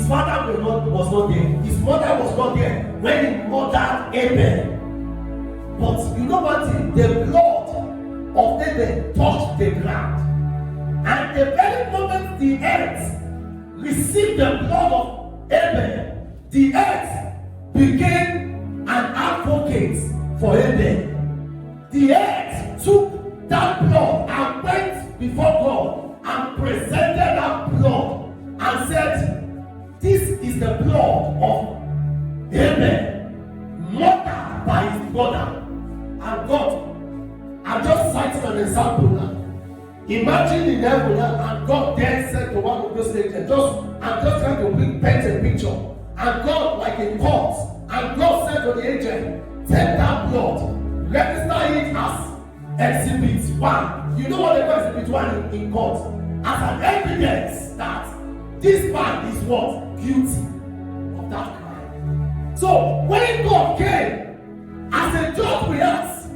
his father was not there. His mother was not there when he murdered Abel. But you know one thing? The blood of Abel touched the ground. And the very moment the earth received the blood of Abel, the earth became an advocate for Abel. The earth took that blood and went before God and presented that blood and said, this is the blood of Abel, murdered by his brother. And God, I'm just citing an example now. Imagine in heaven and God then said to one of those angels, I'm just trying to paint a picture. And God, like in court, and God said to the angel, take that blood, register it as exhibit 1. You know what they call exhibit 1 in court? As an evidence that this man is what? Guilty of that crime. So when God came, as a judge we ask,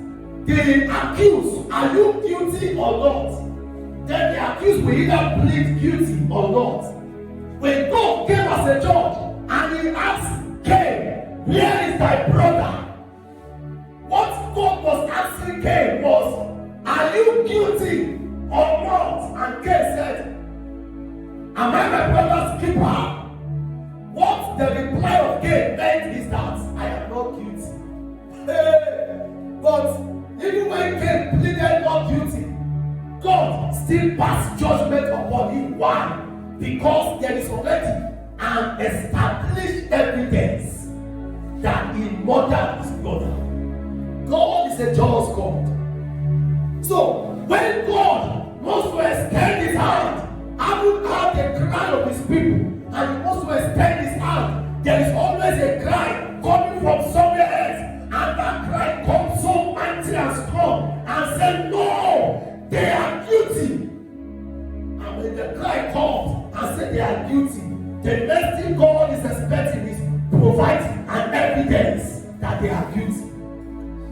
the accused, are you guilty or not? Then the accused will either plead guilty or not. When God came as a judge and he asked Cain, where is thy brother? What God was asking Cain was, are you guilty or not? And Cain said, am I my brother's keeper? What the reply of Cain meant is that I am not guilty. But even when Cain pleaded not guilty, God still passed judgment upon him. Why? Because there is already an established evidence that he murdered his brother. God is a jealous God. So when God wants to extend his hand, having heard the cry of his people, and he wants to extend his hand, there is always a cry coming from somewhere else, and that cry comes so mighty and strong and says, no, they are guilty. And when the cry comes and says they are guilty, the next thing God is expecting is provide an evidence that they are guilty.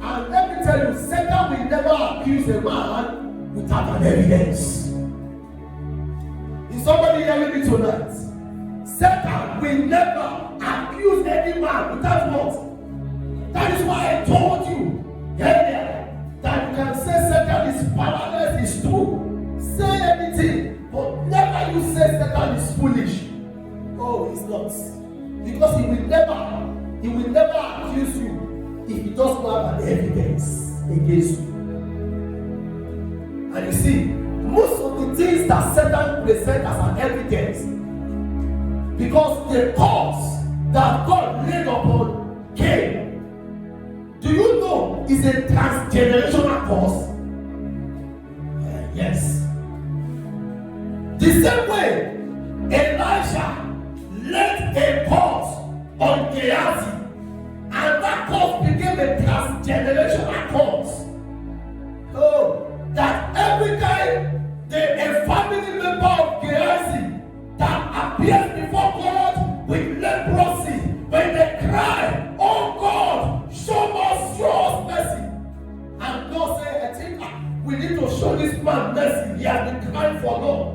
And let me tell you, Satan will never accuse a man without an evidence. Is somebody hearing me tonight? Satan will never accuse any man without what? That is why I told you earlier that you can say Satan is powerless, is true. Say anything, but never you say Satan is foolish. Oh, he's not. Because he will never accuse you if he does not have an evidence against you. And you see, most of the things that Satan presents as an evidence, because the curse that God laid upon Cain, do you know is a transgenerational curse? Yes. The same way Elijah laid a curse on Gehazi, and that curse became a transgenerational curse. Oh, that every time a family member of Gehazi that appears before God with leprosy, when they cry, oh God, show us mercy. And God said, I think we need to show this man mercy. He has been crying for long.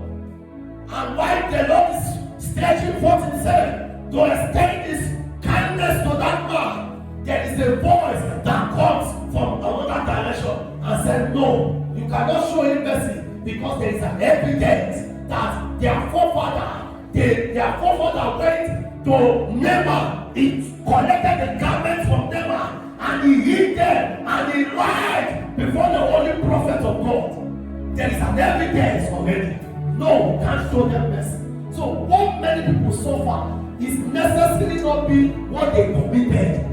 And while the Lord is stretching forth himself to extend his kindness to that man, there is a voice that comes from another direction and said, no, you cannot show him mercy because there is an evidence that their forefather went to Naaman. He collected the garments from Naaman and he hid them and he lied before the holy prophet of God. There is an evidence already. No, can't show them mercy. So what many people suffer is necessarily not be what they committed.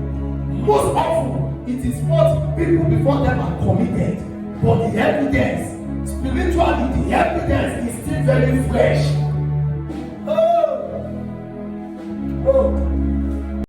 Most often, it is what people before them are committed. But the evidence, spiritually, the evidence is still very fresh. Oh.